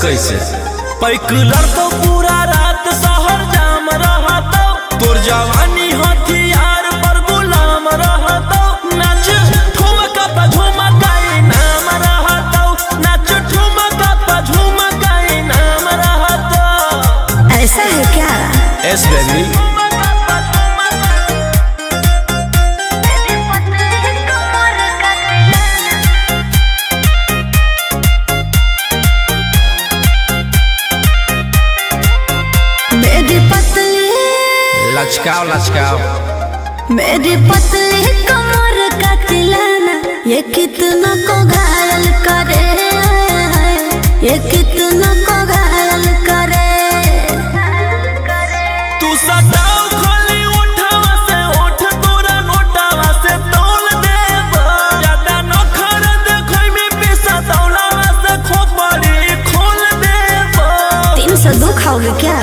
कैसे पैकुलर तो पूरा रात शहर जाम रहता तोर जवानी हथियार पर गुलाम रहता नाच ठुमका पे झुमका नाम रहता नाच ठुमका पे झुमका नाम रहता। ऐसा है क्या? एस बेबी लचकाओ लचकाओ मेरी पतली कमर का तिलाना ये कितना को घायल करे, ये कितना को घायल करे। तू सताओ खाली उठावा से उठ तोरा नोटावा से तोल देब ज्यादा नखर देखै में पैसा दौलावा से खोपड़ी खोल देब। 302 खाओगे क्या?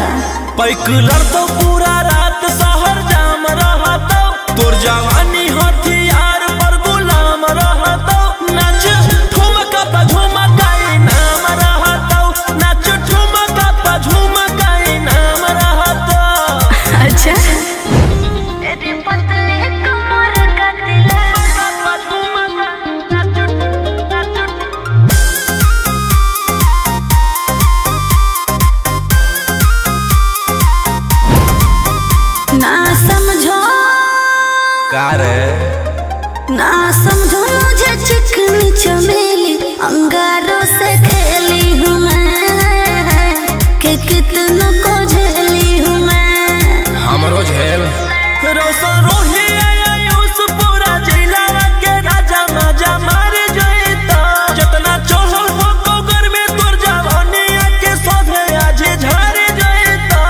पैकुलर तो पूरा रात शहर जाम रहता तोर जवानी हथियार पर गुलाम रहता नाच ठुमका पे झुमका नाम रहता नाच ठुमका पे झुमका नाम रहता। अच्छा ना समझो ना समझो मुझे चिकनी चमेली अंगारों से खेली हूँ मैं कि कितना को झेली हूँ मैं। हमरो झेल रोशन रोही आयुष पूरा जिला के राजा मजा मार जइता जितना चढ़ल हो कोगर में तोर जवानी के सोधे आज झर जइता।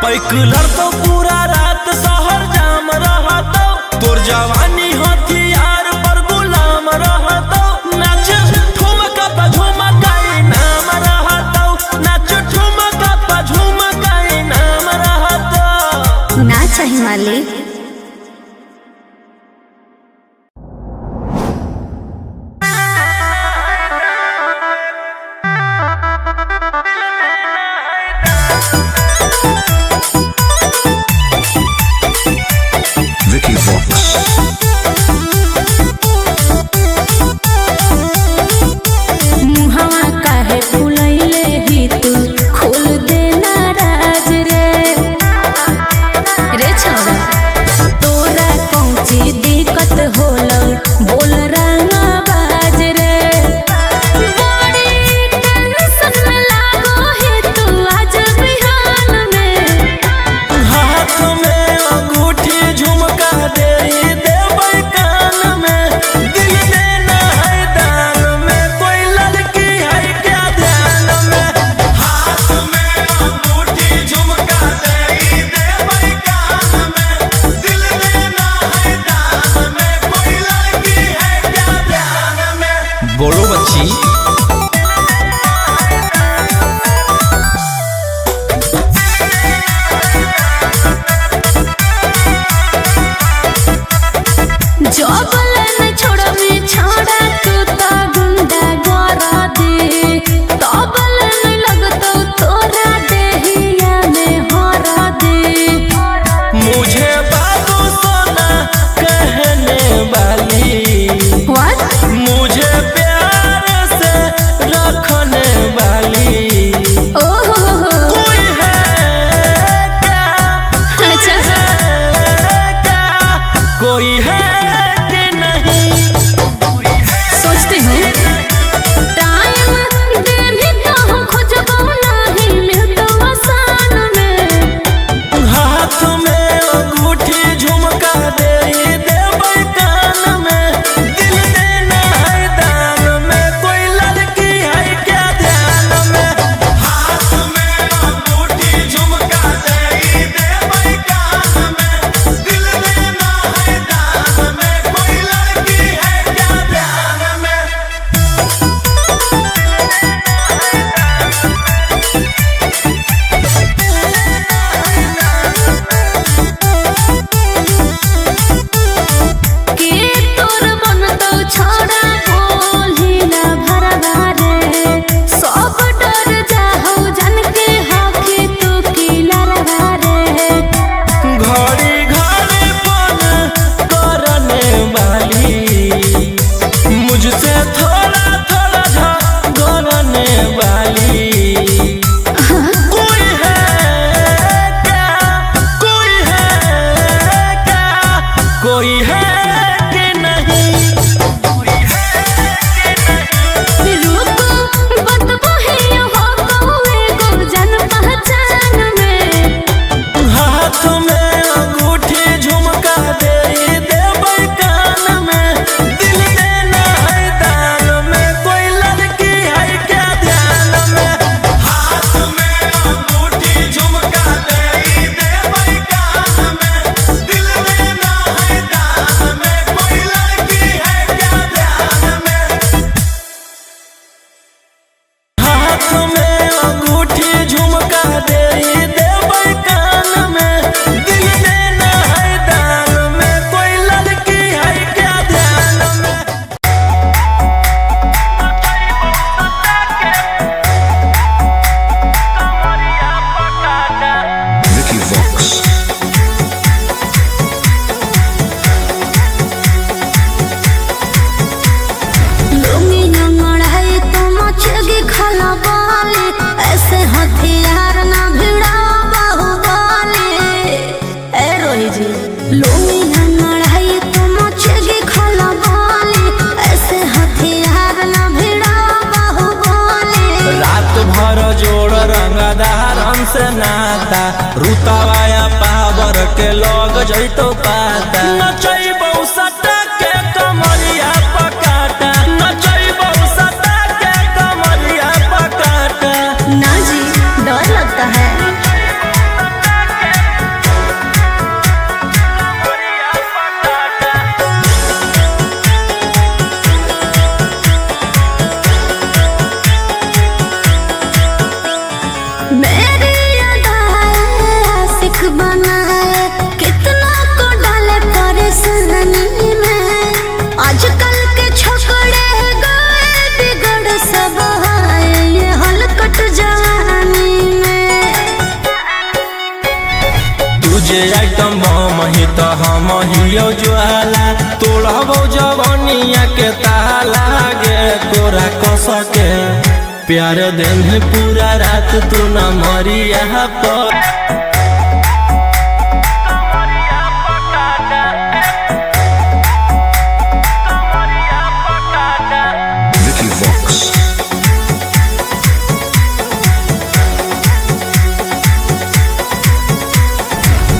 पैकुलर तो पूरा रात शहर जाम रहता तोर जवानी हथियार पर गुलाम रहता नाच ठुमका पे झुमका नाम रहता नाच ठुमका पे झुमका नाम रहता। ना चाहिए मालिक। Vicky Vox. मुहावा काहे फुलैले ही तू खोल देना राज रे रे छोरा वाली। कोई है क्या, कोई है क्या, कोई है कि नहीं, कोई है कि नहीं। रुको बतबो है हो कौवे को जान पहचान में। हाथ में अंगूठी झुमका दे देबै कान में, दिल देना है दान में, कोई लड़की है क्या ध्यान में। हाथ में अंगूठी झुमका दे देबै कान में, दिल देना है दान में, कोई लड़की है क्या ध्यान में। हाथ में अंगूठी झुमका दे देबै कान में, दिल देना है दान में, कोई लड़की है क्या ध्यान में। Vicky Vox. लुंगी नंगड़ाई तो मचगी खला बाले, ऐसे हथियार ना भिड़ा बाहुबली। ए रोही जी लुंगी नंगड़ाई तो मचगी खला बाले, ऐसे हथियार ना भिड़ा बाहुबली। रात भर जोड़ रंगदारन से नाता, रुतवाया पावर के लग जैतो पाता। नचैबौ सटा के कमरिया पकाटा, नचैबौ सटा के कमरिया पकाटा। ना जी डर लगता है। मेरी अदाएं आशिक बनाए, कितना को डाले परेशानी में। आजकल के छोकरे गए बिगड़ सब है, ये हलकट जवानी में। तुझे आइटम बम ही तो हम हियो ज्वाला, तोड़बो जवनिया के ताला गे तोरा कस के। प्यार दिन पूरा रात तू न मरिया पर। Vicky Vox.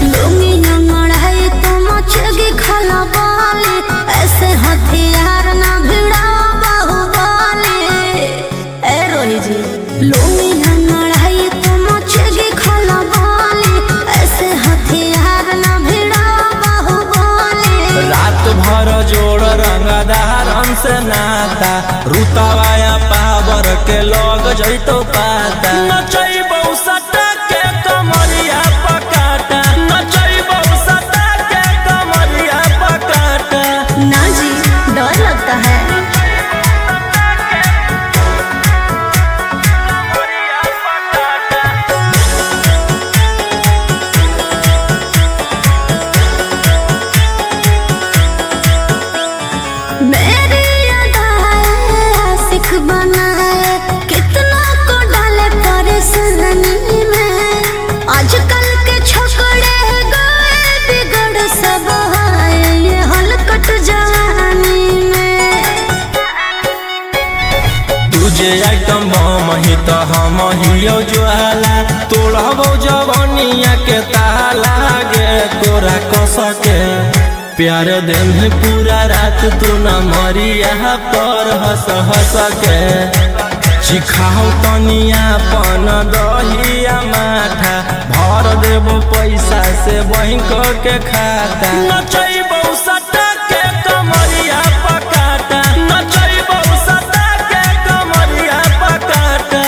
लुंगी नंगड़ाई तो मचगी खला बाले, ऐसे हथियार ना भिड़ा बाहुबली। ए रोही जी लुंगी नंगड़ाई तो मचगी खला बाले, ऐसे हथियार ना भिड़ा बाहुबली। रात भर जोड़ रंगदारन से नाता, रुतवाया पावर के लग जैतो पाता। नचैबौ सटा के कमरिया पकाटा, नचैबौ सटा के कमरिया पकाटा। ना जी डर लगता है। मेरी अदाएं आशिक बनाए, कितना को डाले परेशानी में। आजकल के छोकरे गए बिगड़ सब है, ये हलकट जवानी में। तुझे आइटम बम ही तो हम हियो ज्वाला, तोड़बो जवनिया के ताला गे तोरा कस के। प्यार दिन पूरा रात तू न मरिया पर हंस हंस के। चिखाओ तनिया पन दहिया माथा, भर देबो पैसा से बैंक के खाता। नचैबौ सटा के कमरिया पकाटा, नचैबौ सटा के कमरिया पकाटा।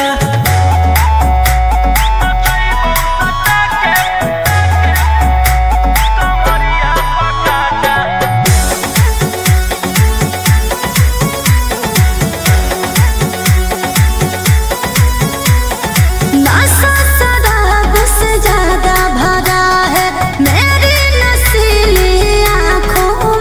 नशा शराब से ज्यादा भरा है मेरी नशीली आँखों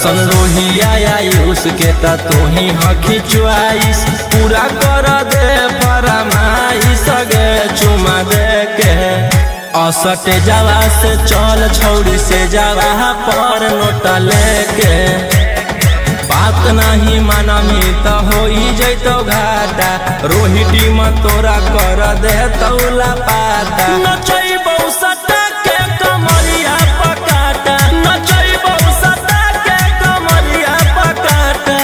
रौशन रोहिया उसके त तू ही हखी चुआइस पूरा कर दे फरमाइश गे चुमा दे के असटे जावा से चल छौड़ी से जावा पर नोट लेके बात नहीं मानमी त होई जैतो घाटा रोहिटी में तोरा कर दे तौला पाता नचैबौ सटा के कमरिया पकाटा नचैबौ सटा के कमरिया पकाटा।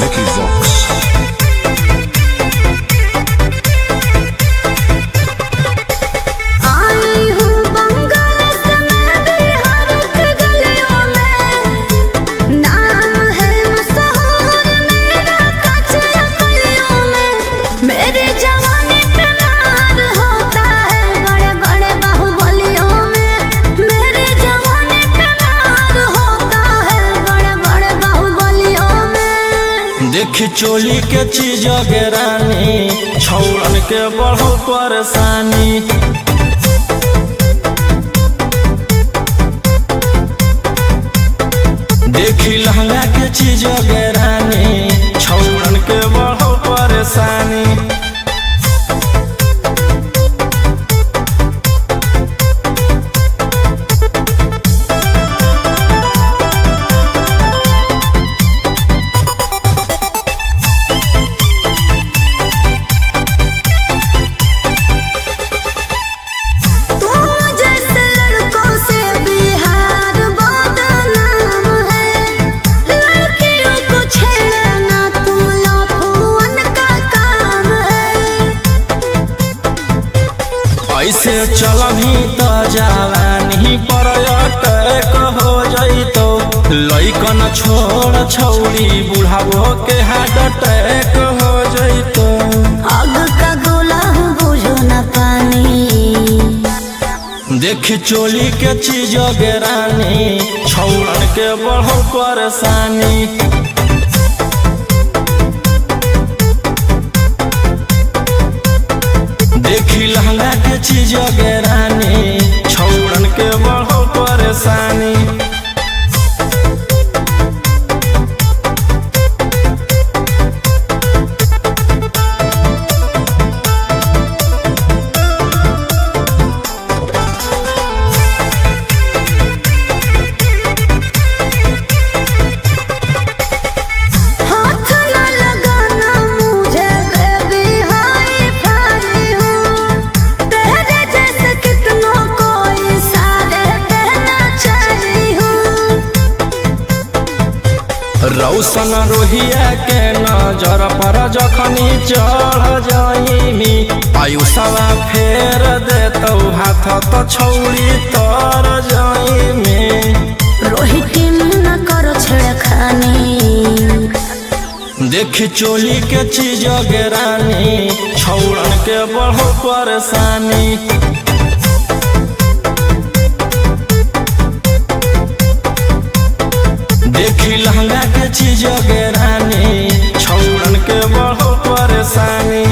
Vicky Vox. आई हूँ बंगाल से मैं बिहार के गलियों में नाम है मशहूर मेरा कच्चा गलियों में मेरे जवानी पे नार होता है बड़े बड़े बाहुबलियों में मेरे जवानी पे नार होता है बड़े बड़े बाहुबलियों में। देखी चोली के चीज गे रानी छौड़न के बढ़ो परेशानी देखी लहंगा के चीज गे रानी छौड़न के बढ़ो परेशानी तू जैसे लड़कों से बिहार बदनाम है लड़कियों को छेड़ना तू लफुअन का काम है। ऐसे चलही त जवानी पर अटैक हो जइतो लइकन छोड़ छौड़ी बुढ़ावो के हार्ट अटैक हो जइतो आग का गोला हूँ बुझो न पानी देखी चोली के चीज गे रानी छौड़न के बढ़ो परेशानी देखी लहंगा के चीज गे रानी छौड़न के बढ़ो परेशानी हाथ न लगाना मुझे बेबी हाई फाई हूँ तेरे जैसे कितनों को इशारे कहना चाही हूँ। रौशन रोहिया के नजर पर जखनी चढ़ जाइमी आयुषवा फेर देतौ हाथ त छौड़ी तर जाइमी रोहिती न करो छेड़खानी देखी चोली के चीज गे रानी छौड़न के बढ़ो परेशानी देखी लहंगा के चीज गे रानी छौड़न के बढ़ो परेशानी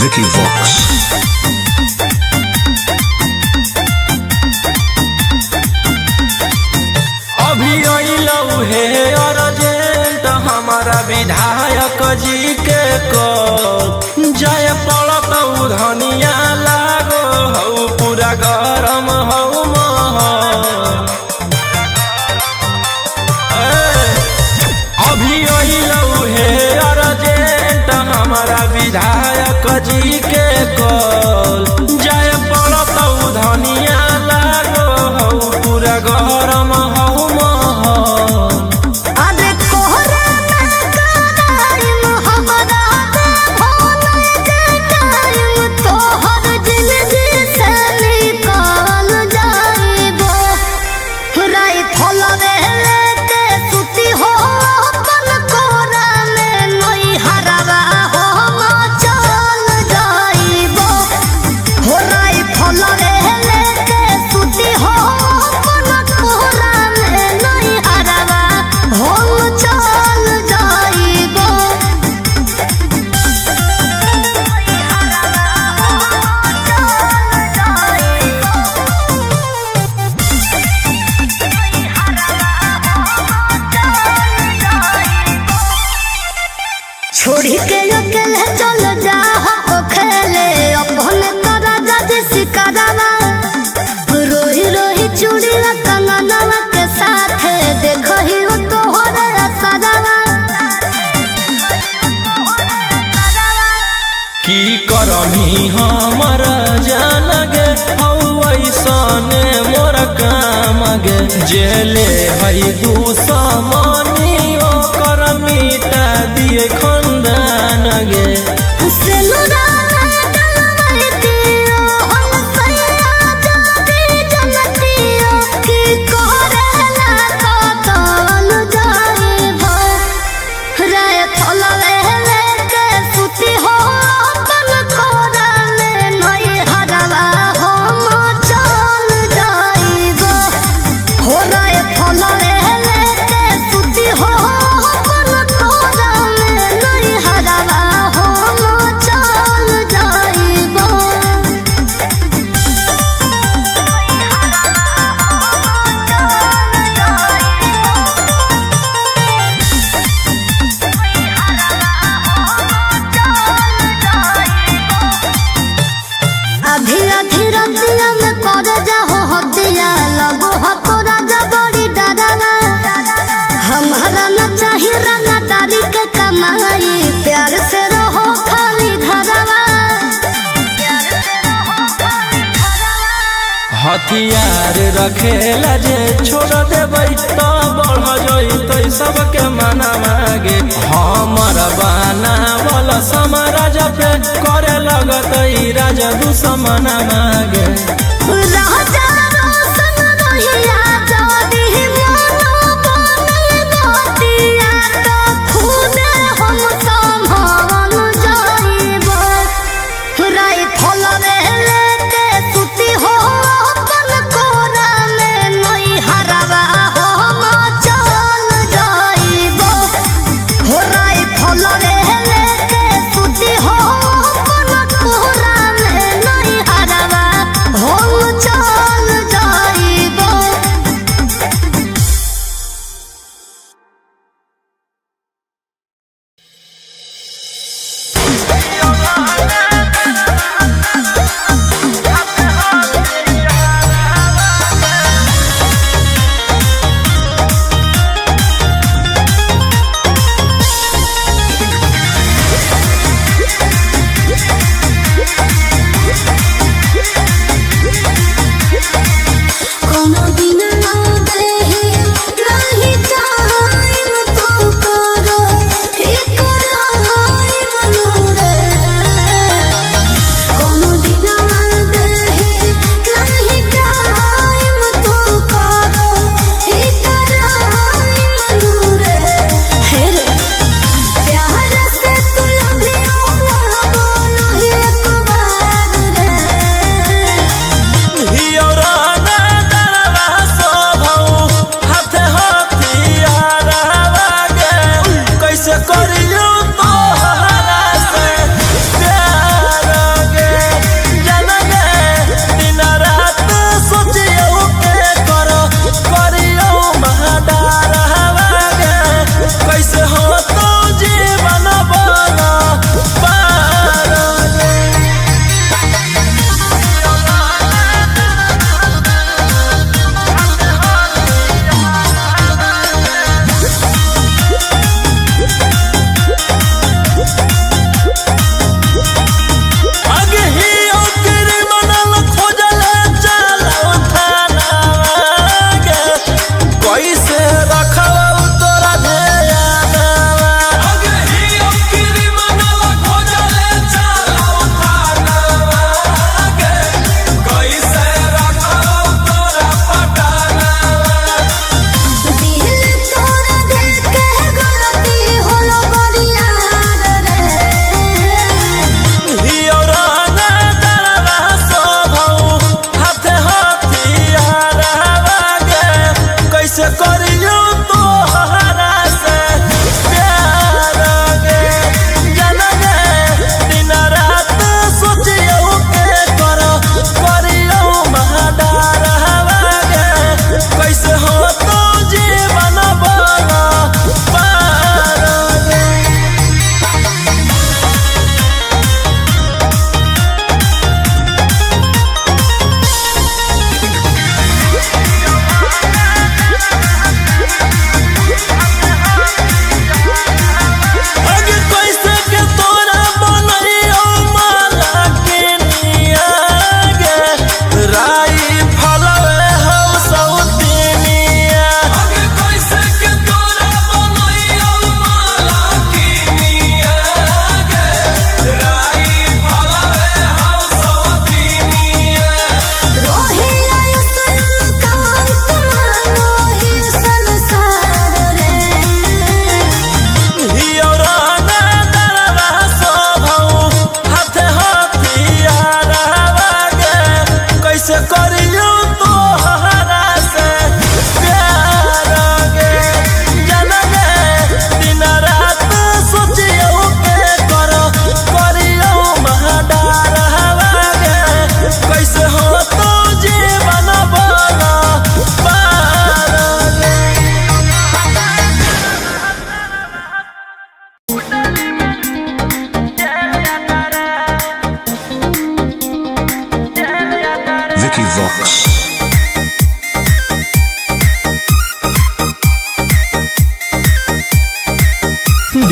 Vicky Vox. अभी अइलौ हे अर्जेंट हमारा विधायक जी के कॉल जाय पड़तौ धनिया लागो हौ पूरा गरम हौ महल अभी अइलौ हे अर्जेंट हमारा विधायक जी के कॉल जाय पड़तौ धनिया लागो हौ पूरा गरम हौ महल अरे कोहरा ना कराई मोहब्बत भोले के टाइम छोड़ी के अकेले चल जा हो खेले अपने तोरा जज सिकरवा रोही रोही चूड़ी कंगनवा के साथ देखो ही हो तोहरे असरवा की करमी हमर जान गे ऐसने मोर काम गे जेले हई दुश्मनी ओकर मिटा दिए खंदान गे हथियार रखेला जे छोड़ देबै तो बढ़ जइतै सबके मना मागे हमर बाना वाला समाराज पे करे लगतै राजा दुश्मन मागे राजा रोशन रहिया जदी मनो बने नदिया तो खुदे हम संभाल जाइबो राई फल लेके सुती हो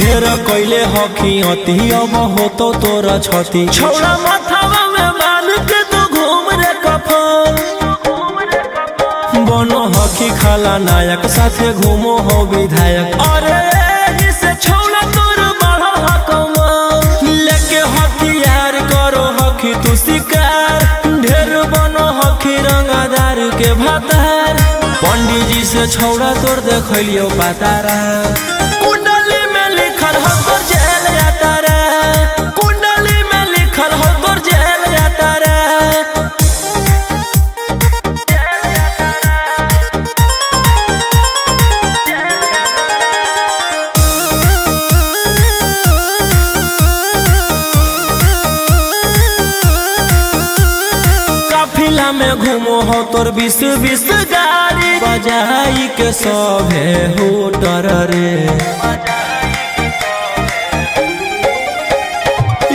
ढेर कैले हकी अति अब हो तो तोरा छती छौड़ा माथावा में बांध के तू घूम रे कफन बनो हकी खाला नायक साथे घूमो हो विधायक अरे जिसे छौड़ा तोर बढ़ल हकमा लेके हथियार करो हकी तू शिकार ढेर बनो हकी रंगादार के भातार पंडित जी से छौड़ा तोर देखलियो पातारा कुंडली में लिखल हो तोर जेल जाता रे कुंडली में लिखल हो तोर जेल जाता रे काफिला में घूमो हो तोर 20 गाड़ी बजाई के सभे होटर रे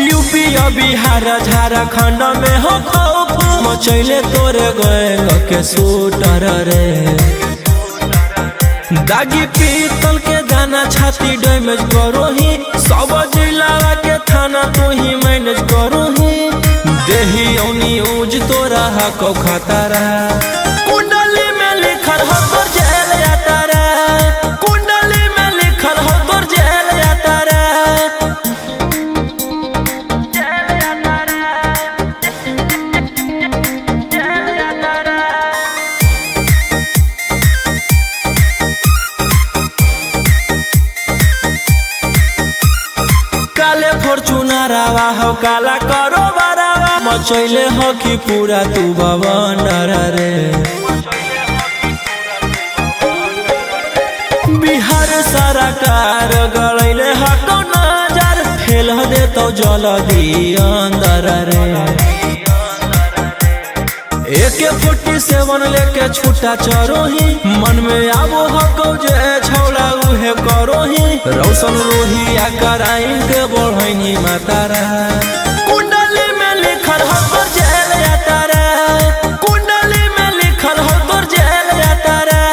यूपी और बिहार झारखंड में हो खौफ मचैले तोरे गैंग के शूटर रे दागी पीतल के दाना छाती डैमेज करो ही सब जिला के थाना तू ही मैनेज करो ही देही औनी ऊज तोरा हको खतरा कुंडली में लिखल हो तोर जेल जाता रे कुंडली में लिखल हो तोर जेल जाता रे काले फॉर्च्यूनर आवा हो काला करो बरावा मचैले हो कि पूरा तू बवंडर रे बिहार सरकार गड़ैले हको नजर फेल दे तो जल्दी अंदर रे AK-47 लेके छूटा चरोही मन में आबो हको जे छौड़ा उहे करोही रौशन रोहिया कराइन के बढ़ैनी मातारा कुंडली में लिखल हो तोर जेल जाता रे कुंडली में लिखल हो तोर जेल जाता रे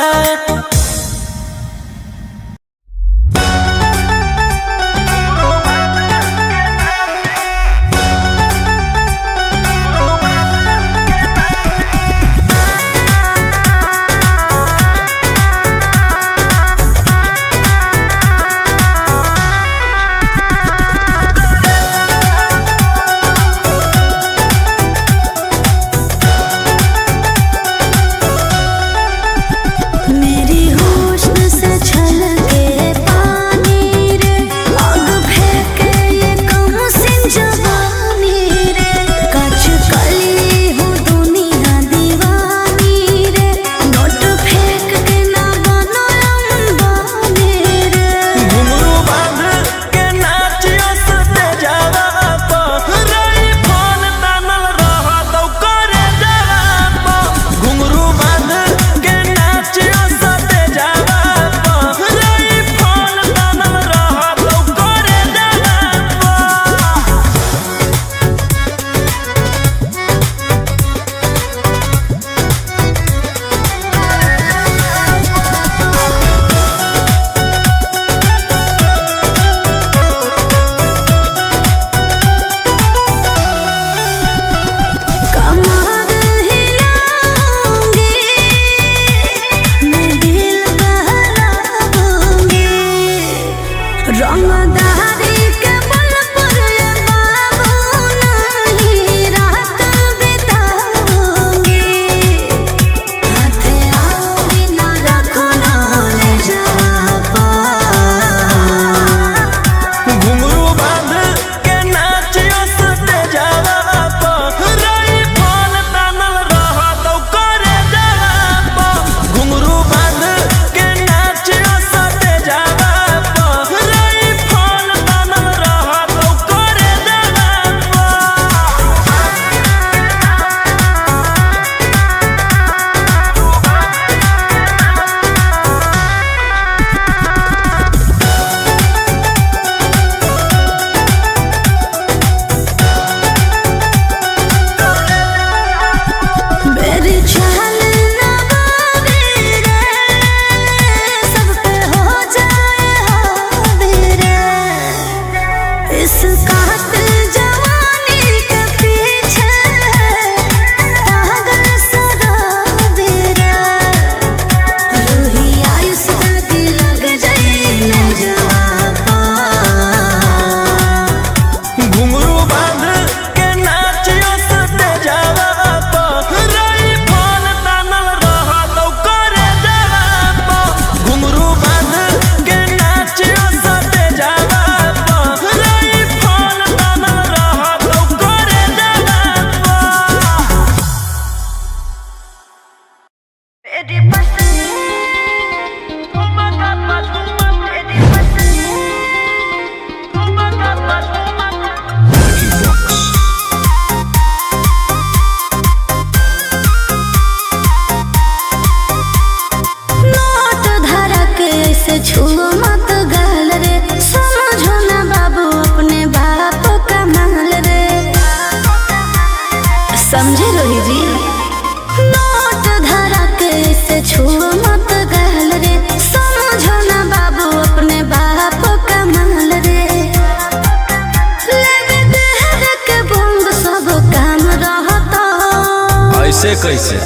कैसे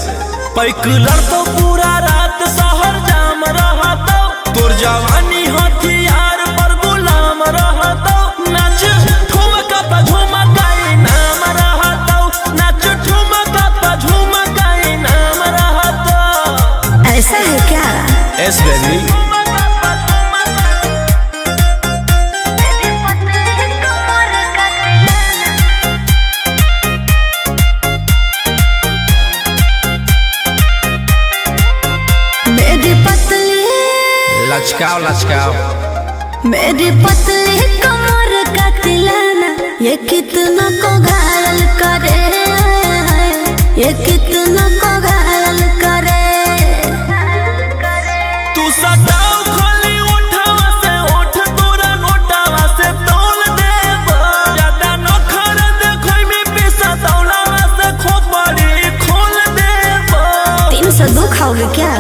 पैकुलर तो पूरा रात शहर जाम रहता तोर जवानी हथियार पर गुलाम रहता नाच ठुमका पे झुमकाई नाम रहता नाच ठुमका पे झुमकाई नाम रहता। ऐसा है क्या? एस बेबी लचकाओ लचकाओ मेरी पतली कमर का तिलाना ये कितना को घायल करे, ये कितना को घायल करे। तू सटाओ खाली उठावा से उठ तोरा नोटावा से तौल देबो ज्यादा नखर देखै में पैसा तौलावा से खोपड़ी खोल देबो। 302 खाओगे क्या?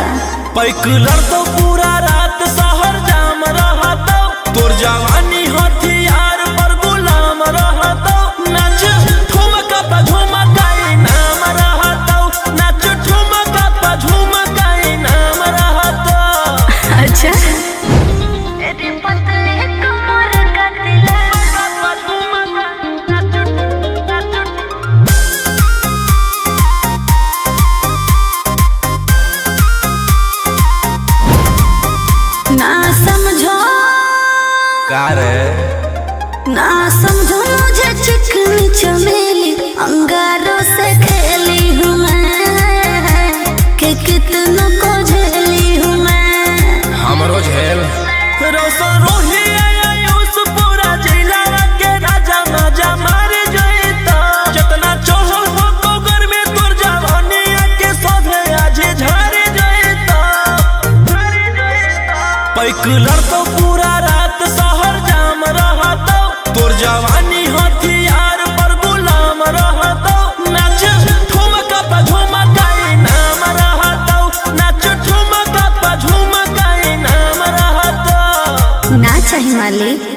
पैकुलर तो पूरा रात शहर जाम रहता तोर जवानी हथियार पर गुलाम रहता नाच ठुमका पे झुमकाई नाम रहता नाच ठुमका पे झुमकाई नाम रहता। अच्छा ना समझो ना समझो मुझे चिकनी चमेली अंगारों से खेली हूँ मैं कि कितना को झेली हूँ मैं। हमरो झेल रोशन रोही आयुष पूरा जिला के राजा मजा मार जइता जितना चढ़ल हो तो घर में तोर जवानी के सभे आज झाड़ जइता। पैकुलर तो पूरा रात शहर जाम रहता तोर जवानी हथियार पर गुलाम रहता नाच ठुमका पे झुमकाई नाम रहता नाच ठुमका पे झुमकाई नाम रहता। ना चाहिए मालिक।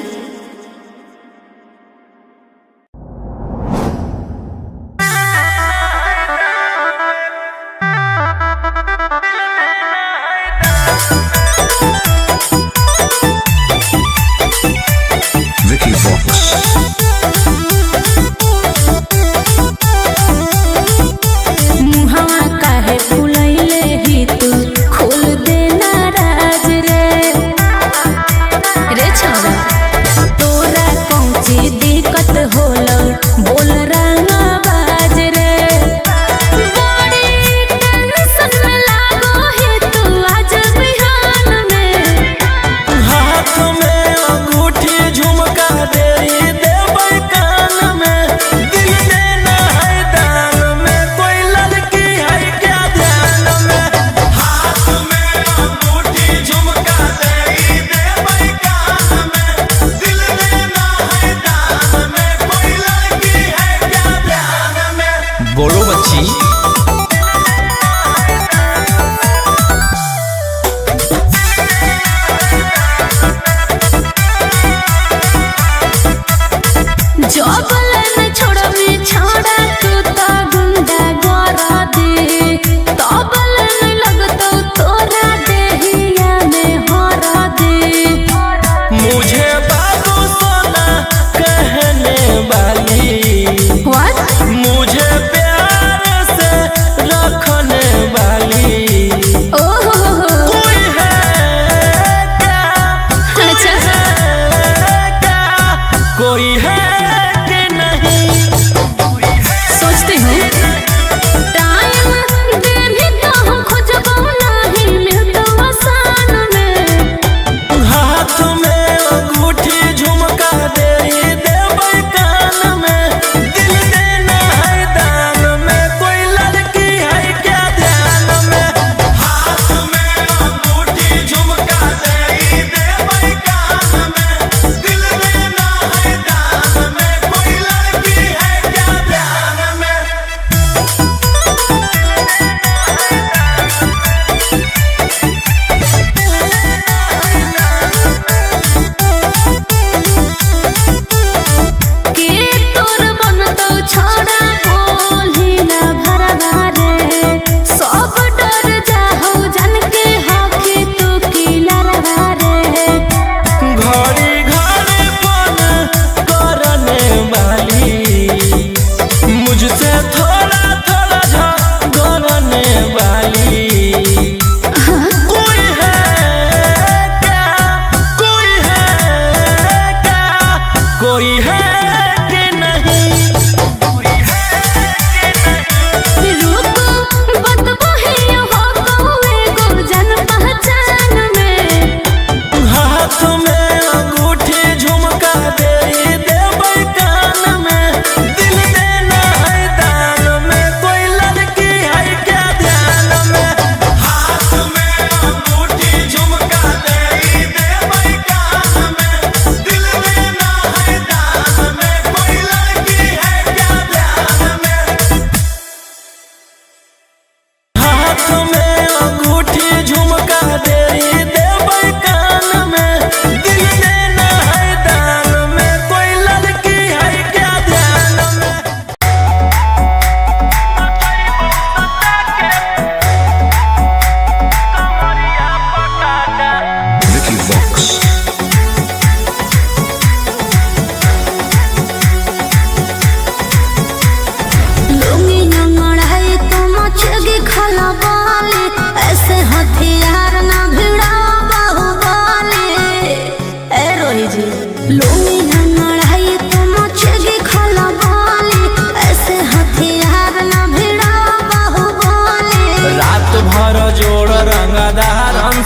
Vicky Vox. मुहावा काहे फुलैले ही तू खोल देना राज रे रे छोरा तोरा कौची दिक्कत होलो बोल रंगा बाज रे बड़ी टेंशन में लागो है तू आज बिहान में। हाथ में अंगूठी झुमका दे देबै कान में दिल देना है दान में कोई लड़की है क्या ध्यान में। हाथ में अंगूठी झुमका दे देबै कान में दिल देना है दान में कोई लड़की है क्या ध्यान में। बोलो बच्ची जबलन छोड़बी छोड़ा तू तो गुंडा गोरा दे तबलन लगतो तोरा देहिया में हरा दे। मुझे बाबू सोना कहने वाली What? मुझे प्यार से रखने वाली ओह कोई है क्या अच्छा है क्या कोई है कि नहीं। सोचती हूँ टाइम देने तो हम खोजबो नहीं मिलतो आसान में। हाथ में अंगूठी झुमका दे देबै कान में दिल देना है दान में कोई लड़की है क्या ध्यान में। हाथ में अंगूठी झुमका दे देबै कान में दिल देना है दान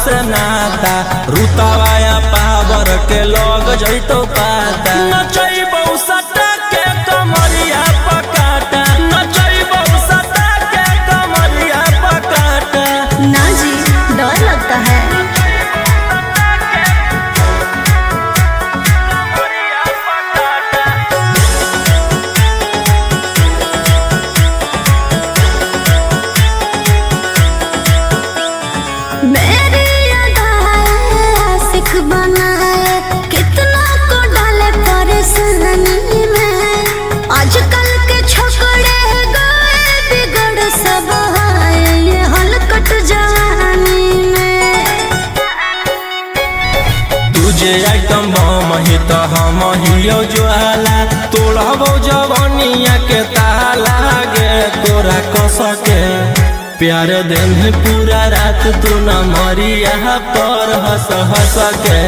से नाता रुतवाया पावर के लग जैतो पाता नचैबौ सटा के कमरिया पकाटा नचैबौ सटा के कमरिया पकाटा। ना जी, डर लगता है। मेरी आशिक बनाए कितना को डाले परेशानी में। आजकल के छोकरे गए बिगड़ सब है ये हलकट जवानी में। तुझे आइटम बम ही तो हम हियो ज्वाला तोड़बो जवानिया के ताला गे तोरा कसके प्यार दिन पूरा रात तू न मरिया पर हंस हंस के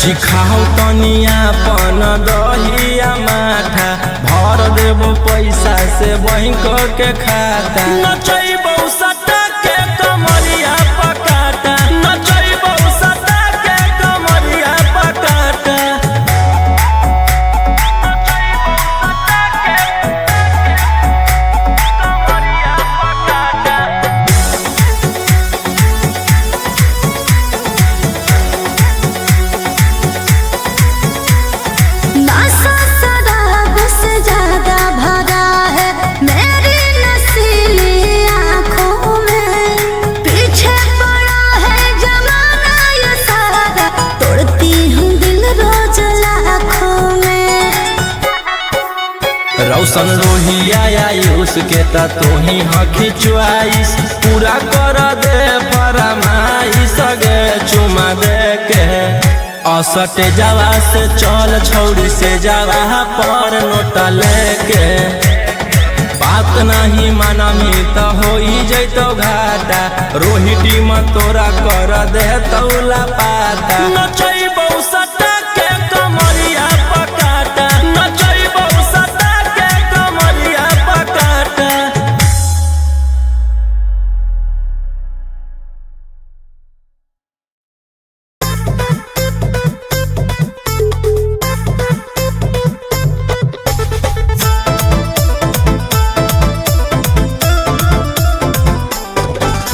चिखाओ तनिया पन दहिया माथा भर देबो पैसा से बैंक के खाता नचैबौ सटा के कमरिया पकाटा नचैबौ सटा के कमरिया पकाटा। नशा शराब से ज्यादा भरा है मेरी नशीली आँखों में। पीछे पड़ा है जमाना ये सारा तोड़ती हूँ दिल रोज लाखों में। रौशन रोहिया आयुष के ता तू ही हकी च्वाइस पूरा कर दे फरमाइश गे चुमा दे के असटे जावा से चल छौड़ी से जावा पर नोट लेके बात नहीं मानमी तो हो जैतो घाटा रोहिटी में तोरा कर दे तौला पाता नचैबौ सटा के कमरिया पकाटा नचैबौ सटा के कमरिया पकाटा।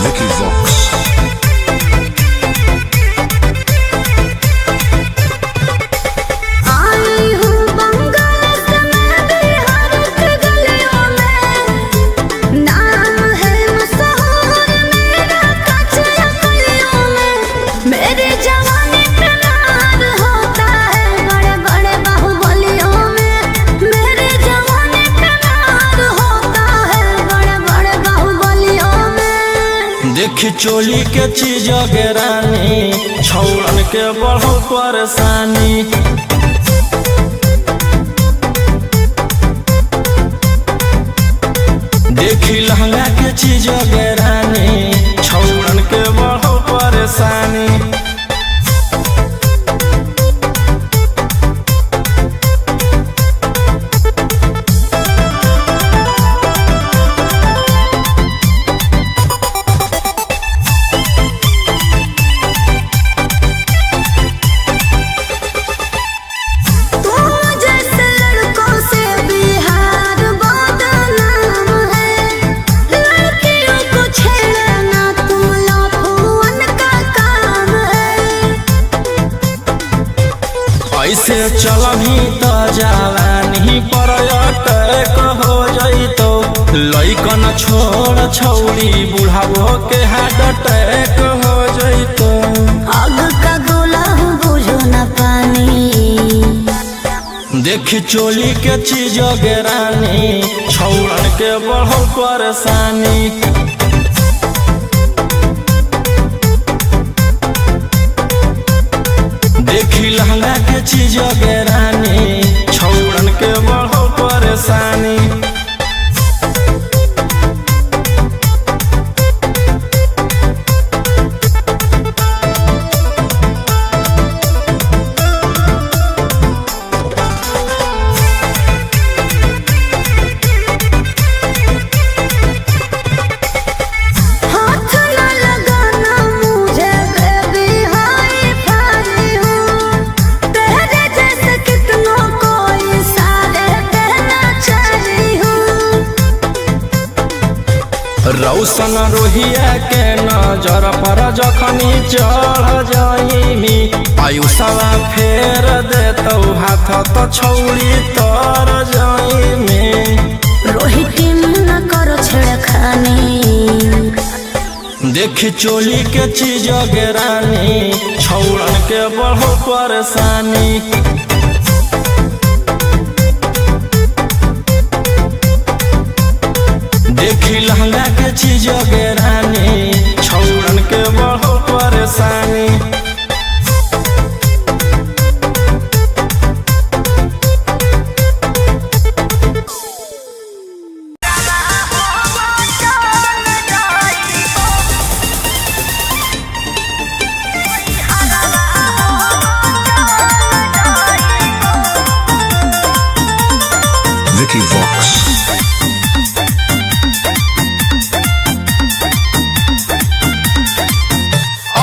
Vicky Vox. आई हूँ बंगाल से मैं बिहार के गलियों में। नाम है मशहूर मेरा कचरा गलियों में। मेरी जवानी पे नार होता है बड़े बड़े बाहुबलियों में। मेरी जवानी पे नार होता है बड़े बड़े बाहुबलियों में। देख चोली के चीज गे रानी छौड़न के बढ़ो परेशानी देखी लहंगा के चीज गे रानी छौड़न के बढ़ो परेशानी। तुम जैसे लड़कों से बिहार बदनाम है। लड़कियों को छेड़ना तुम लफुअन का काम है। ऐसे चलही तो जवानी पर अटैक हो जैतो लइकन छोड़ छौड़ी बुढ़ावो के हार्ट अटैक हो जैतो। आग का गोला हूँ बुझो न पानी। देख चोली के चीज गे रानी छौड़न के बढ़ो परेशानी देखी लहंगा के चीज गे रानी छौड़न के बढ़ो परेशानी। हाथ न लगाना मुझे रौशन रोहिया के नजर पर जखनी चढ़ जाइमी आयुषवा फेर देतौ हाथ तो छौड़ी तर जाइमी रोहित न करो छेड़खानी देखी चोली के चीज गेरानी छौड़न के बढ़ो परेशानी देखी लहंगा के चीज गेरानी छौड़न के बढ़ो परेशानी Vicky Vox.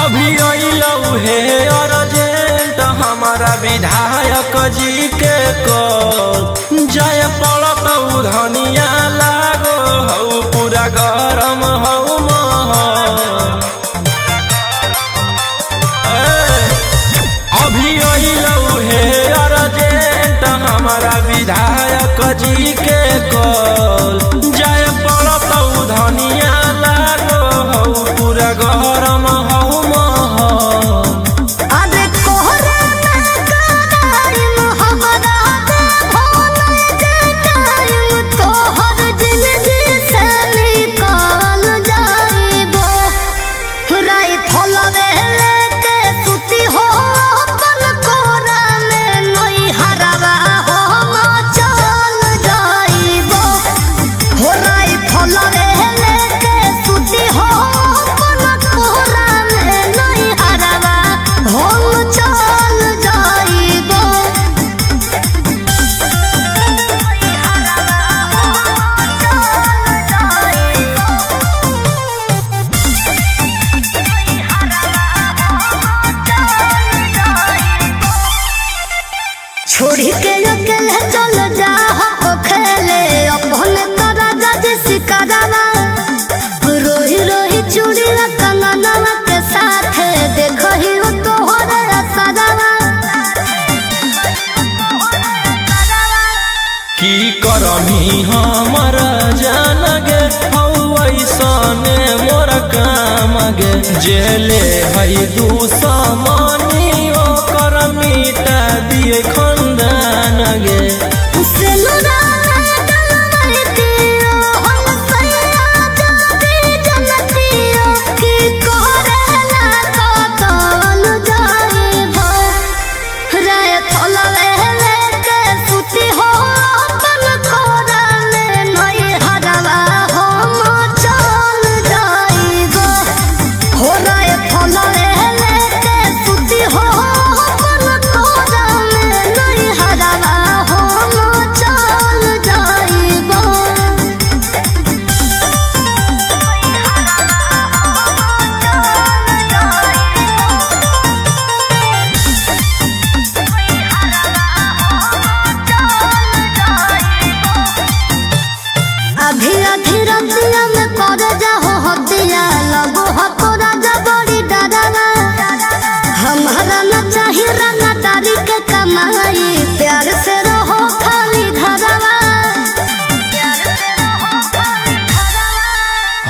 अभी अइलौ हे अर्जेंट हमारा विधायक जी के कॉल जाय पड़तौ धनिया लागो हौ पूरा गरम हौ महल अभी अइलौ हे अर्जेंट हमारा विधायक जी के कॉल जाय पड़तौ धनिया लागो हौ पूरा गरम हौ महल अरे कोहरे में कराइम हमरा दे भोले जे टाइम तोहर जिंदगी से निकाल जाइबो राई फलवे लेके सुती हो अपन कोरा में नई हरवा हो चल जाइबो हो राई फलवे लेके सुती हो अपन कोरा में नई हरवा हो चल जाइबो छोड़ी के अकेले चल जा हो खेले अपने तो राजा जी सिकरवा रोही रोही चूड़ी कंगनवा के साथ देखो ही हो तोहरे असरवा की करमी हमर जान गे हौ ऐसने मोर काम गे जेले है दुश्मनी ओकर मिटा दिए खंदान गे सेनुरा डलवाई दियो हम सैया जाती जनतियो की करेला कतल जाइबो राय फलवे लेके सुती हो अपन कोरा में नई हरवा हम चल जाइबो हो राय फलवे लेके सुती हो अपन कोरा में नई हरवा हम चल जाइबो अभी अधी रतिया में कर जाहो हतिया लगो हतो राजा बड़ी डरावा हमारा न चाही रंगा तारी के कमाई प्यार से रहो खाली घरवा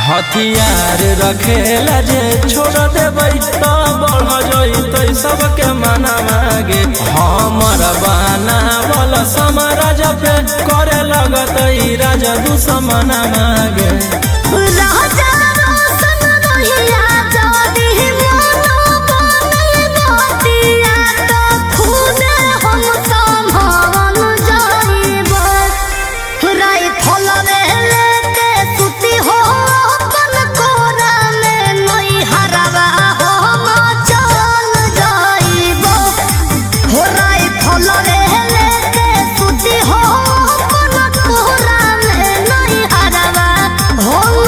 हथियार रखेला जे छोड़ देबै तो बढ़ जइतै सबके मना मागे हमर बनावल समाराज पे करे लगतै राजा दुश्मन मागे राजा रोशन रोहिया जदी मनो बने बतिया तो खुदे हम संभाल जाइबो राई फलवे लेके सुती हो अपन कोरा में नई हरवा हम चल जाइबो हो राई फलवे लेके सुती हो अपन कोरा में नई हरवा हम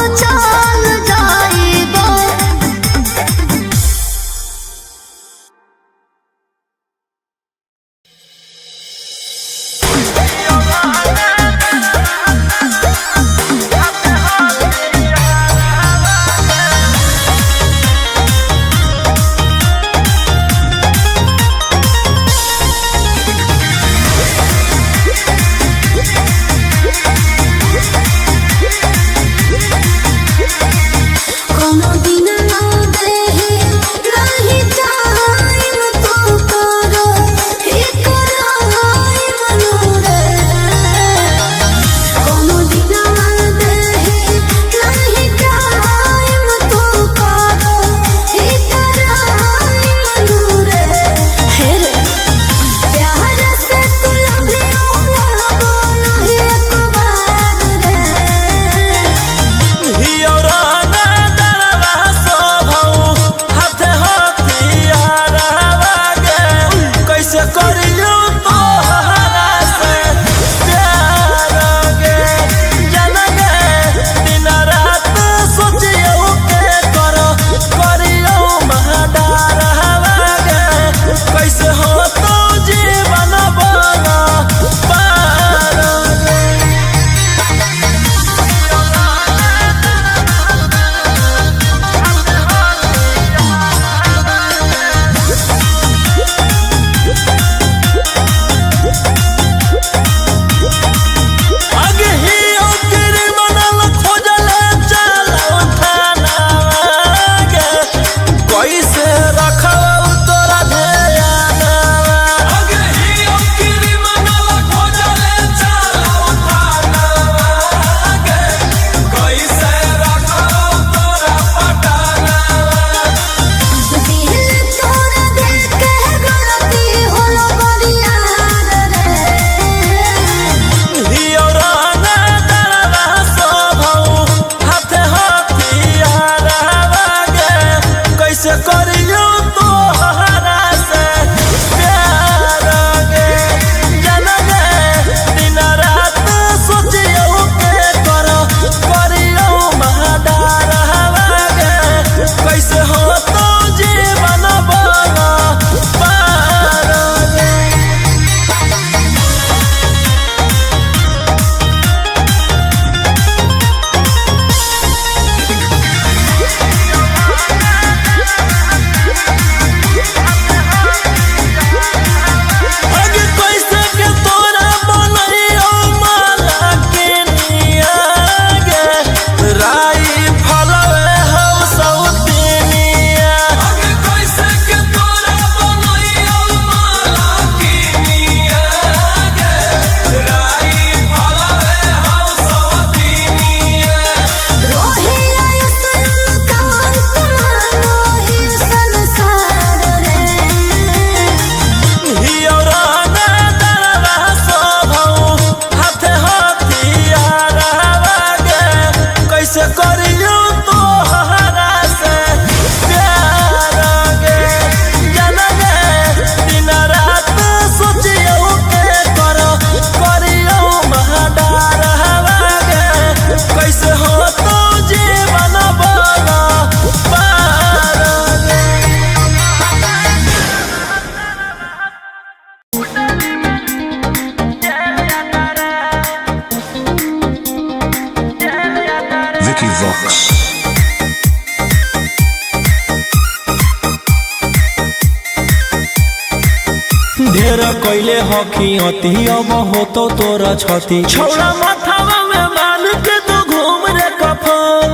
ढेर कैले हकी अति अब होतो तोरा छती छौड़ा माथावा में बांध के तो घूम रे कफन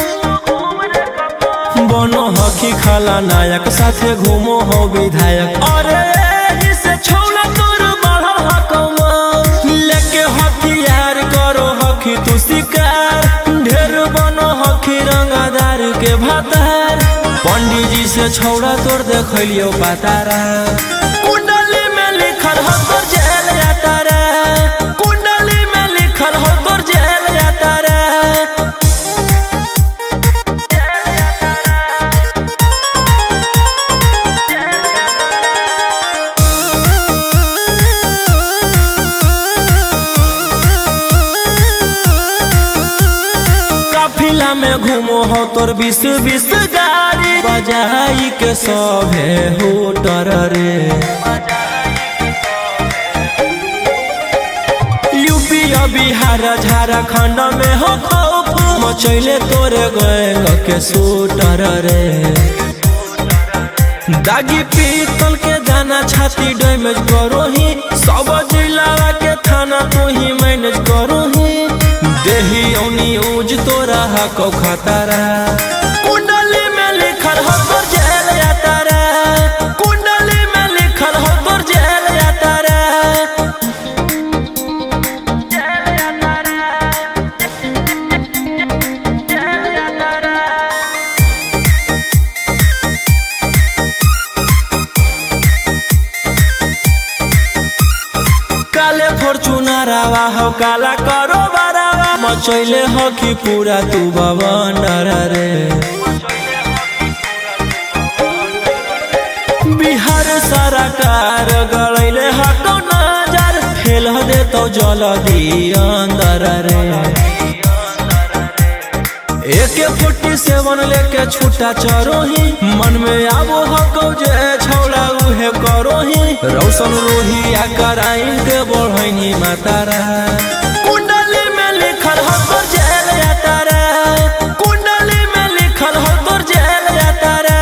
बनो हकी खाला नायक साथे घूमो हो विधायक अरे इसे छौड़ा तोर बढ़ल हकमा लेके हथियार करो हकी तू शिकार ढेर बनो हकी रंगदार के भातार पंडित जी से छौड़ा तोर देखलियो पातारा कुंडली में लिखल हो तोर जेल जाता रे कुंडली में लिखल हो तोर जेल जाता रे काफिला में घूमो हो तोर 20-20 गाड़ी बजाई के सभे होटर रे यूपी बिहार झारखंड में हो खौफ मचैले तोरे गैंग के शूटर रे दागी पीतल के दाना छाती डैमेज करो ही सब जिला के थाना तू ही मैनेज करो ही देही औनी ऊज तोरा हको खतरा कुंडली में लिखल हो तोर जेल जाता रे कुंडली में लिखल हो तोर जेल जाता रे काले फॉर्च्यूनर आवा हो काला करो बरावा मचैले हो कि पूरा तू बवंडर रे बिहार सरकार गड़ैले हको नजर फेल दे तो जल्दी अंदर रे AK-47 लेके छूटा चरोही मन में आबो हको जे छौड़ा उहे करोही रौशन रोहिया कराइन के बढ़ैनी मातारा कुंडली में लिखल हो तोर जेल जाता रे कुंडली में लिखल हो तोर जेल जाता रे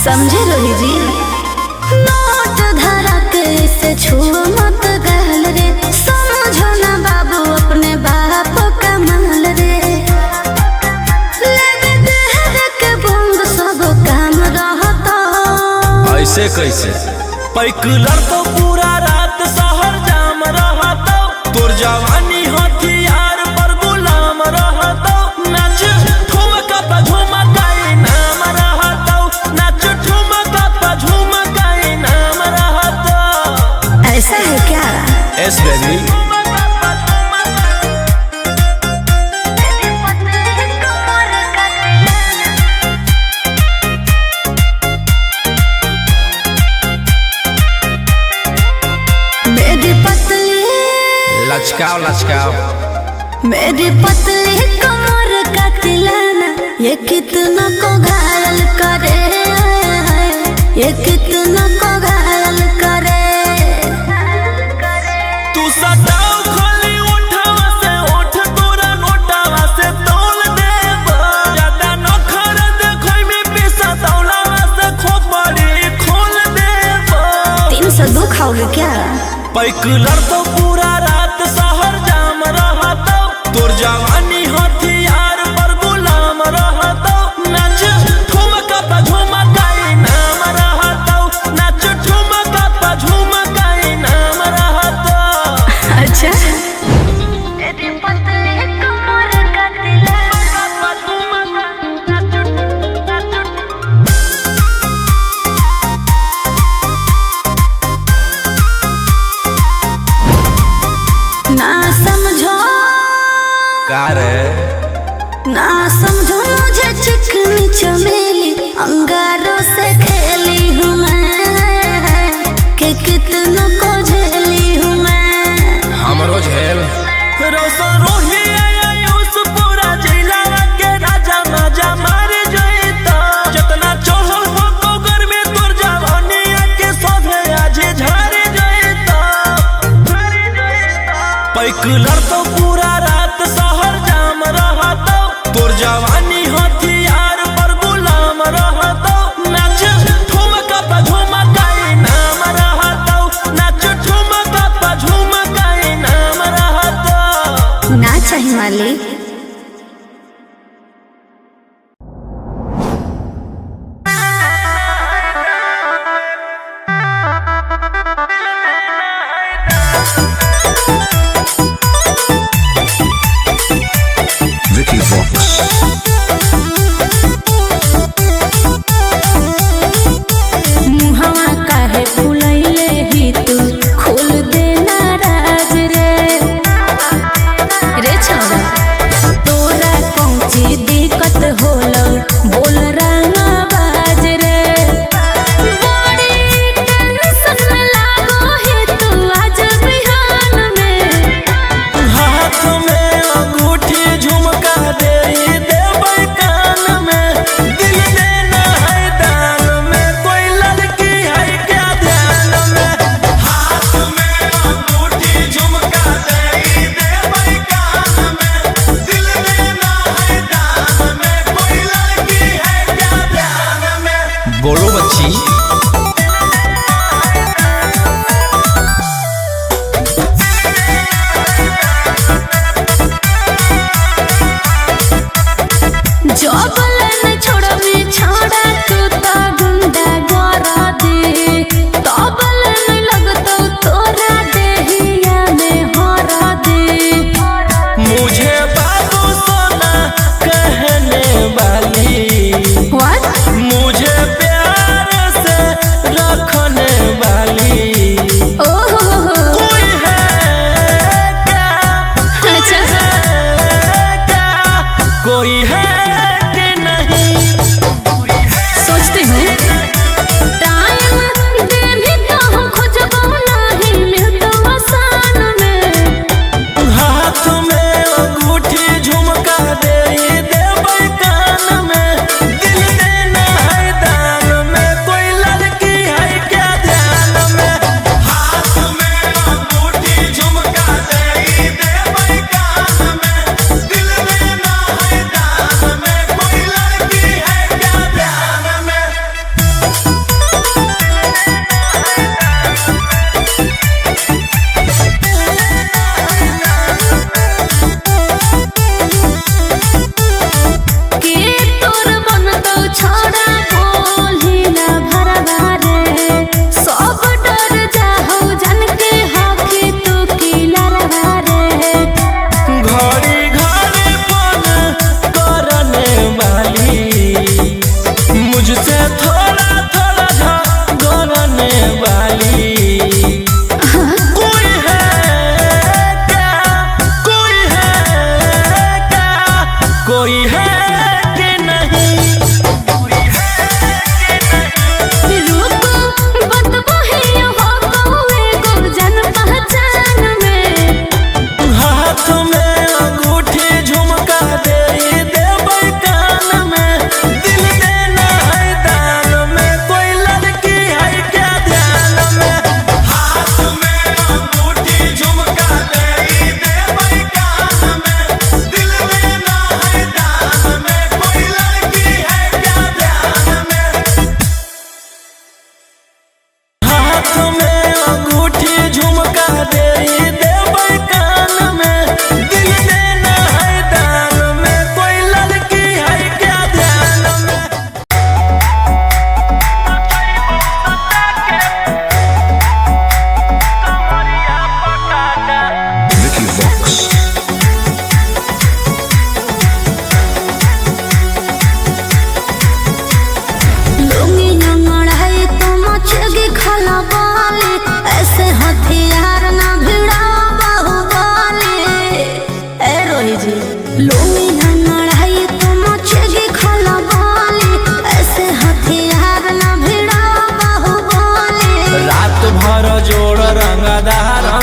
समझे रोही जी। नोट धरा के से छुओ मत गहल रे, समझो ना बाबू अपने बाप का माल रे। लेवे देह के बंद सब काम रहता। ऐसे कैसे पैकुलर तो पूरा रात शहर जाम रहता, तोर जवानी हथियार पर गुलाम रहता। नाच ठुमका पे झुमका नाम रहता, नाच ठुमका पे झुमका नाम रहता। ऐसा है क्या? एस बेबी लचकाओ लचकाओ मेरी पतली कमर का तिलाना, ये कितना को घायल करे, ये कितना को घायल करे। तू सटाओ खाली उठावा से उठ तोरा नोटावा से तोल देब। ज्यादा नखर देखोई में पैसा तौलावा से खोपड़ी खोल देब। 302 खाओगे क्या? पैकुलर तो पूरा रात शहर जाम रहता, तोर जवानी हथियार पर गुलाम रहता। नाच ठुमका पे झुमका नाम रहता, नाच ठुमका पे झुमका नाम रहता। अच्छा मेरी पतली कमर का ना समझो का रे ना समझो मुझे चिकनी चमेली, अंगारों से खेली हूँ मैं, कि कितना को झेली हूँ मैं। हमरो झेल रोशन रोही आयुष पूरा जिला के राजा मजा मार जइता। जितना चढ़ल हो कोगर में तोर जवानी के सभे आज झर जइता। पैकुलर तो पूरा रात शहर जाम रहता, तोर जवानी हथियार पर गुलाम रहता। नाच ठुमका पे झुमका नाम रहता, नाच ठुमका पे झुमका नाम रहता। ना चाहिए मालिक। Vicky Vox. मुहवा काहे फुलैले ही तू खोल देना राज रे, रे छोरा तोरा कौची दिक्कत होलो बोल रंगा बाज रे। बड़ी टेंशन लागो है तू आज बिहान में। हाथ में अंगूठी झुमका दे देबै कान में, दिल देना है दान में, कोई लड़की है क्या ध्यान में। हाथ में अंगूठी झुमका दे देबै कान में, दिल देना है दान में, कोई लड़की है क्या ध्यान में। बोलो बच्ची जबलन छोड़ में छोड़ा तू तो गुंडा गोरा दे, तबलन लगतो तोरा देहिया में हरा दे। मुझे बाबू सोना कहने वाली, What? मुझे प्यार से रखने वाली ओहो कोई है क्या? अच्छा है क्या? कोई है कि नहीं?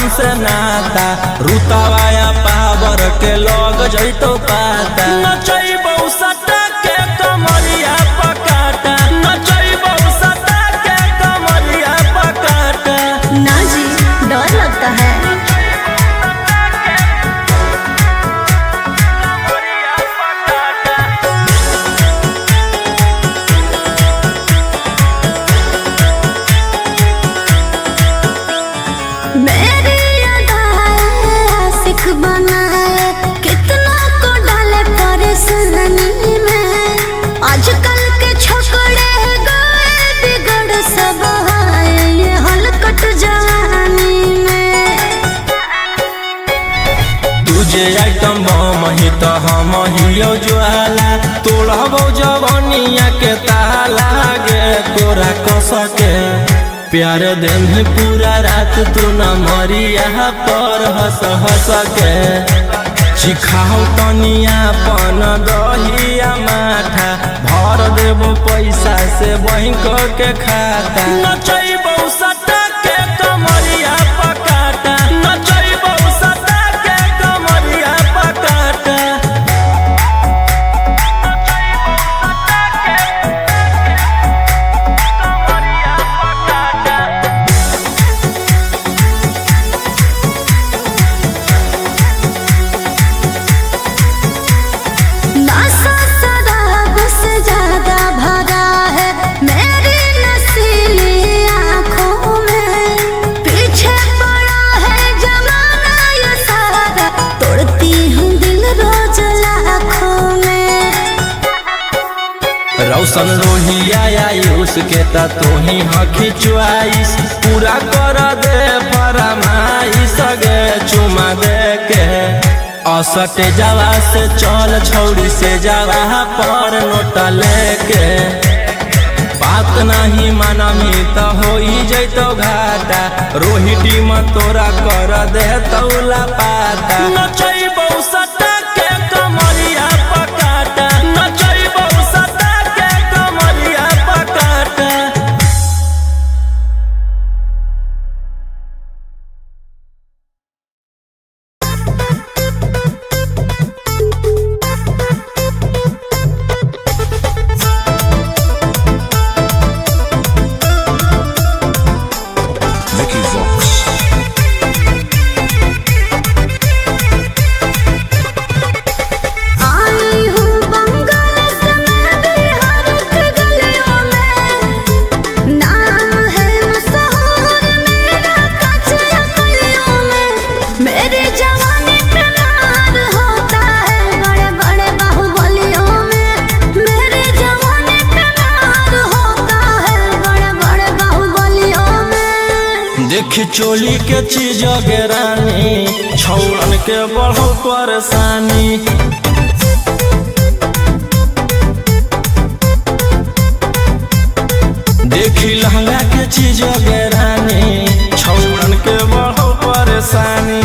से नाता रुतवाया पावर के लग जैतो पाता नचैबौ सटा के कमरिया पकाटा नचैबौ सटा के कमरिया पकाटा। ना जी डर लगता है। मेरी आशिक बनाए कितना को डाले परेशानी में। आजकल के छोकरे गए बिगड़ सब है ये हलकट जवानी में। तुझे आइटम बम ही तो हम हियो ज्वाला तोड़बो जवानिया के ताला गे तोरा कसके प्यार दिन पूरा रात तू न मरिया पर हंस हंस के चिखाओ तनिया पन दहिया माठा भर देबो पैसा से बैंक के खाता नचैबौ सटा के कमरिया पकाटा नचैबौ सटा के कमरिया पकाटा। नशा शराब से ज्यादा भरा है मेरी नशीली आँखों में। पीछे पड़ा है जमाना ये सारा तोड़ती हूँ दिल रोज लाखों में। रौशन रोहिया आयुष के ता तू ही हखी चुआइस पूरा कर दे फरमाइश गे चुमा दे के असटे जावा से चल छौड़ी से जावा पर नोट लेके बात नहीं मानमी तो हो जैतो घाटा रोहिटी में तोरा कर दे तौला पाता नचैबौ सटा के कमरिया पकाटा नचैबौ सटा के कमरिया पकाटा। Vicky Vox. आई हूँ बंगाल से मैं बिहार के गलियों में। नाम है मशहूर मेरा कचरा गलियों में। मेरी जवानी पे मार होता है बड़े बड़े बाहुबलियों में। मेरी जवानी पे मार होता है बड़े बड़े बाहुबलियों में। देख चोली के चीज गे रानी छौड़न के बढ़ो परेशानी देखी लहंगा के चीज गे रानी छौड़न के बढ़ो परेशानी।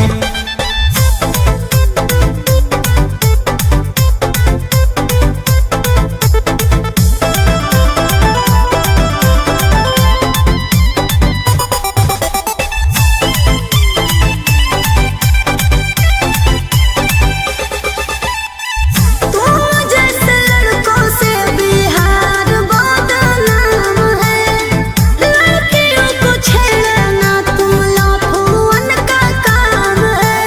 तुम जैसे लड़कों से बिहार बदनाम है। लड़कियों को छेड़ना तुम लफुअन का काम है।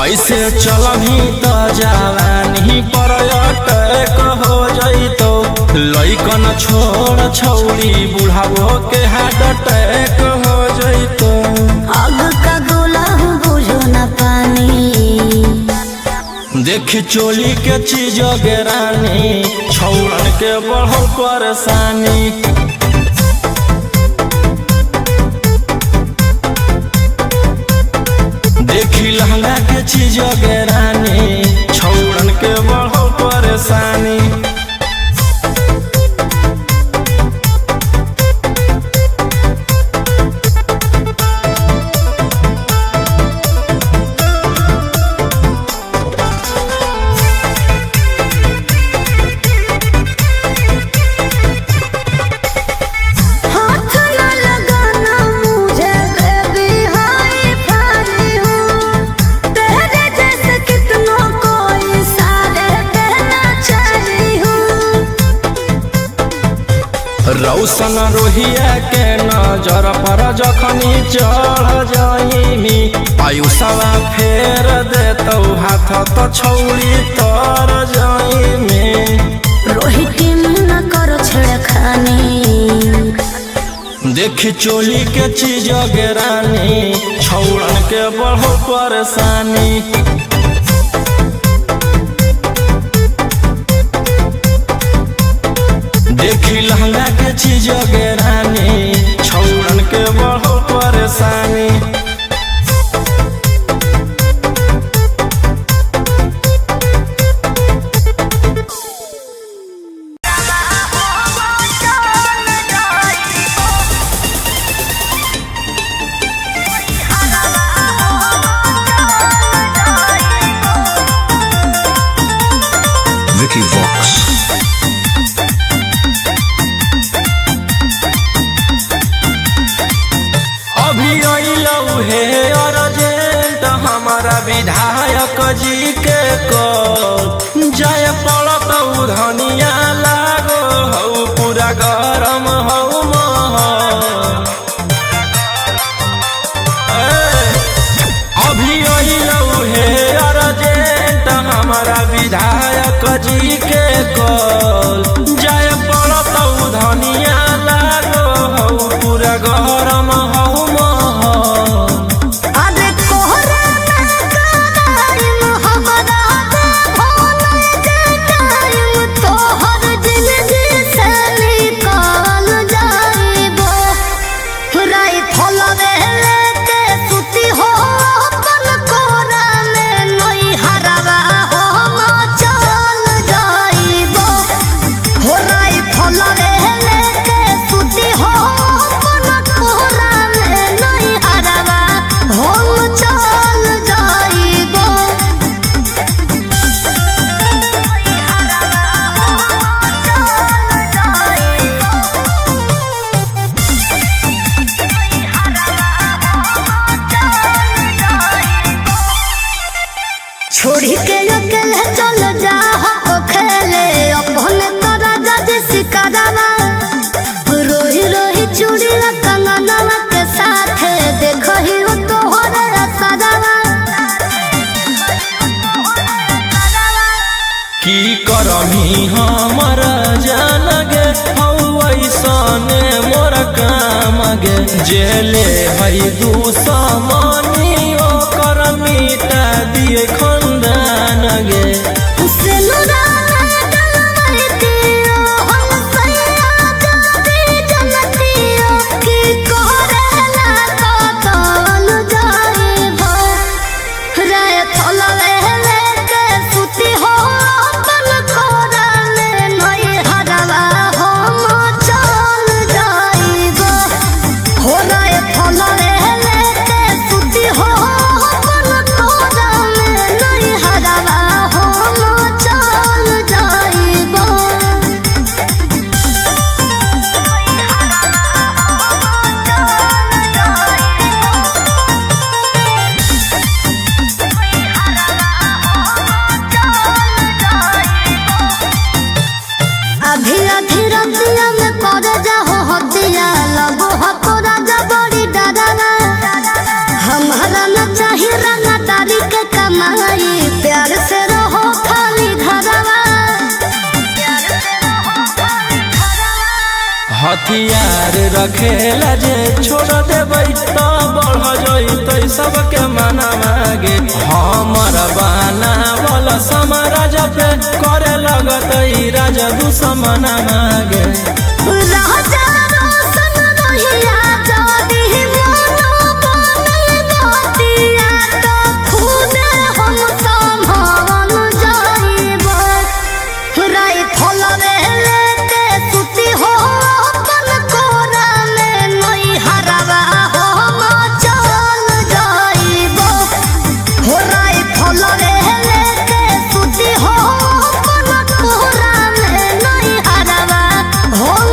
ऐसे चलही तो जवानी पर अटैक हो जैतो लइकन छोड़ छौड़ी बुढ़ावो के हार्ट अटैक हो जैतो। आग का गोला हूँ बुझो न पानी। देख चोली के चीज गे रानी छौड़न के बढ़ो परेशानी देखी लहंगा के चीज गे रानी छौड़न के बढ़ो परेशानी। हाथ न लगाना मुझे रौशन रोहिया के नजर पर जखनी चढ़ जाइमी आयुषवा फेर देतौ हाथ तो छौड़ी तर जाइमी। रोहित न करो छेड़खानी देखी चोली के चीज गेरानी छौड़न के बढ़ो परेशानी। देखी लहंगा के चीज गेरानी छौड़न के बढ़ो परेशानी। Vicky Vox. अभी अइलौ हे अर्जेंट हमारा विधायक जी के कॉल जाय पड़तौ धनिया लागो हौ पूरा गरम हौ महल। अभी अइलौ हे अर्जेंट हमारा विधायक जी के कॉल जाय पड़तौ धनिया लागो हौ पूरा गरम हौ महल। अरे कोहरा में कायम हमरा भोले जे टाइम तोहर जिंदगी से निकाल जाइबो। राई फलवे लेके सुती हो अपन कोरा में नई हरवा हो चल जाइबो। हो राई फलवे लेके सुती हो अपन कोरा में नई हरवा हो चल जाइबो। छोड़ी के अकेले चल जा हो खेले अपने तो राजा जी सिकरवा। रोही रोही चूड़ी कंगनवा के साथ देखही हो तोहरे असरवा। की करमी हमर जान गे हौ ऐसने मोर काम गे जेले है दुश्मनी ओकर मिटा दिए खंदान गे। उसे नुराना डलवैतियो हम सैया जाती जनतियो की करेला कतल जाइबो। राय फलवे लेके सुती हो अपन कोरा में नई हरवा हम चल जाइबो। हो राय फलवे लेके सुती हो अपन कोरा में नई हरवा हम चल जाइबो। आधी आधी रतिया में कर जाहो हतिया लगो हतो राजा बड़ी डरावा। हमारा न चाही रंगा तारी के कमाई प्यार से रहो खाली घरवा। हथियार रखेला जे छोड़ देबै तो बढ़ जइतै सबके मनवा गे। हमर बनावल समाराज पे करे लगतै राजा दुश्मनवा गे। राजा रोशन रोहिया जदी मोनो बनल बतिया तो खुद हम संभाल जाइबो। राई फलवे लेके सुती हो अपन कोरा में नई हरवा हम चल जाइबो। हो राई फलवे लेके सुती हो अपन कोरा में नई हरवा हम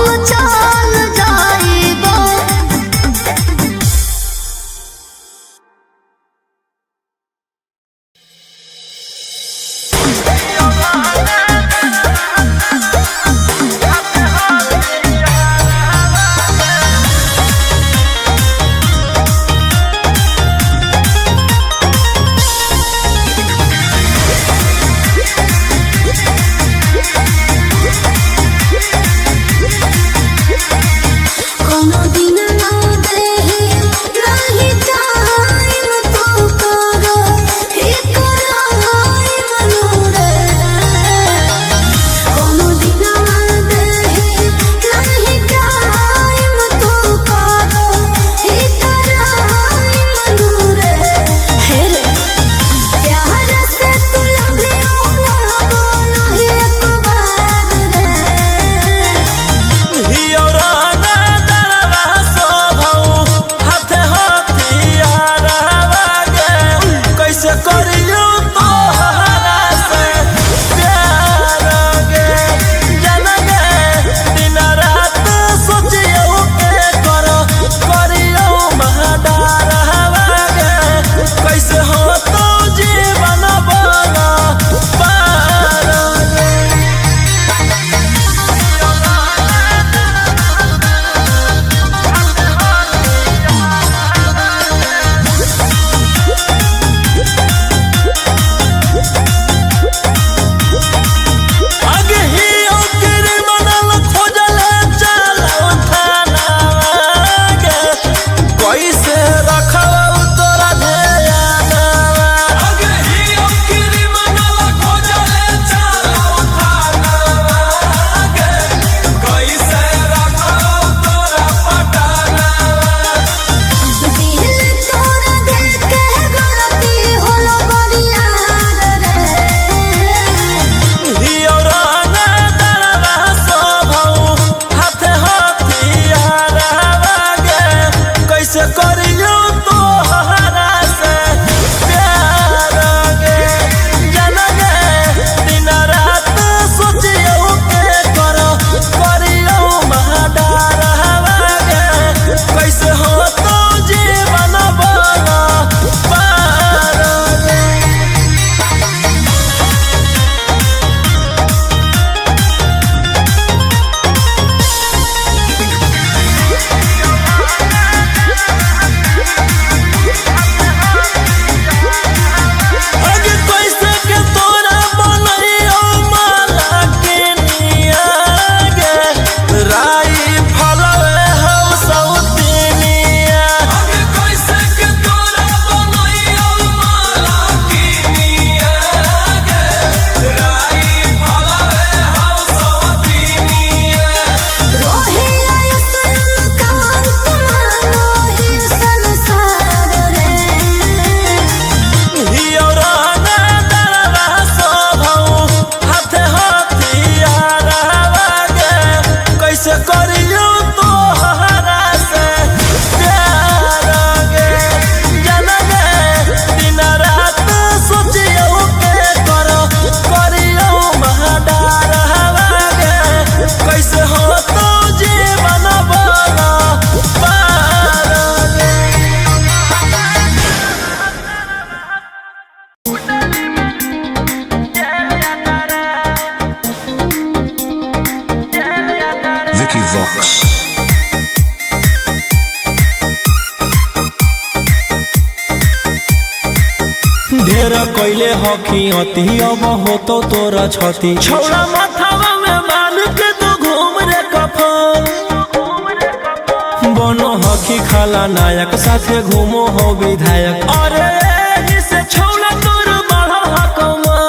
Vox. ढेर कैले हकी अति अब होतो तोरा छती छौड़ा माथावा में बांध के तू घूम रे कफन बनो हकी खाला नायक साथे घूमो हो विधायक अरे जिसे छौड़ा तोर बढ़ा हकमा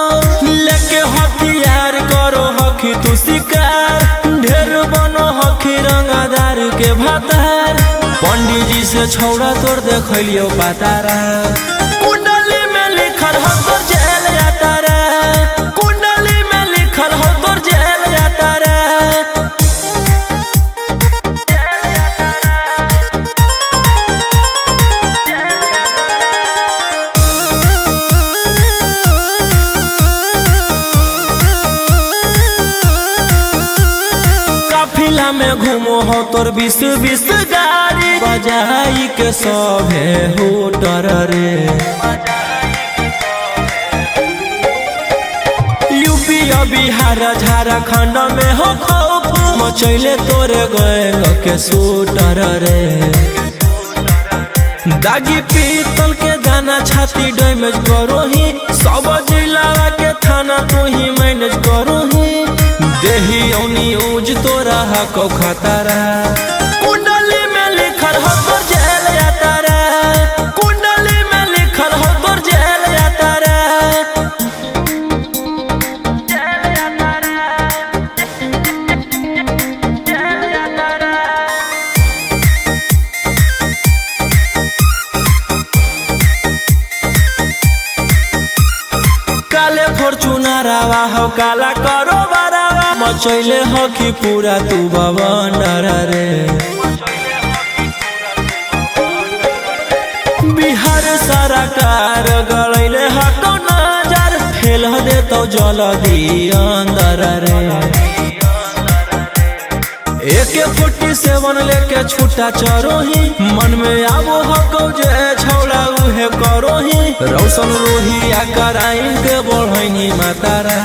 लेके हथियार करो हकी तू शिकार ढेर बनो हकी रंगादार के भातार पंडित जी से छौड़ा तोर देखलियो पातारा कुंडली में लिखल हो तोर जेल जाता रे कुंडली में लिखल हो तोर जेल जाता रे काफिला में घूमो हो तोर 20 गाड़ी बजाई के सभे होटर रे यूपी बिहार झारखंड में हो खौफ मचैले तोरे गैंग के शूटर रे दागी पीतल के दाना छाती डैमेज करो ही सब जिला के थाना तू ही मैनेज करो ही देही औनी ऊज तोरा हको खतरा कुंडली में लिखल हो तोर जेल जाता रे कुंडली में लिखल हो तोर जेल जाता रे काले फॉर्च्यूनर आवा हो काला करो बरावा मचैले हो कि पूरा तू बवंडर रे बिहार सरकार गलैले हको नजर फेल दे तो जल्दी अंदर रे AK-47 लेके छूटा चरोही मन में आबो हको जे छौड़ा उहे करोही रौशन रोही आ कराइन के बढ़ैनी मातारा।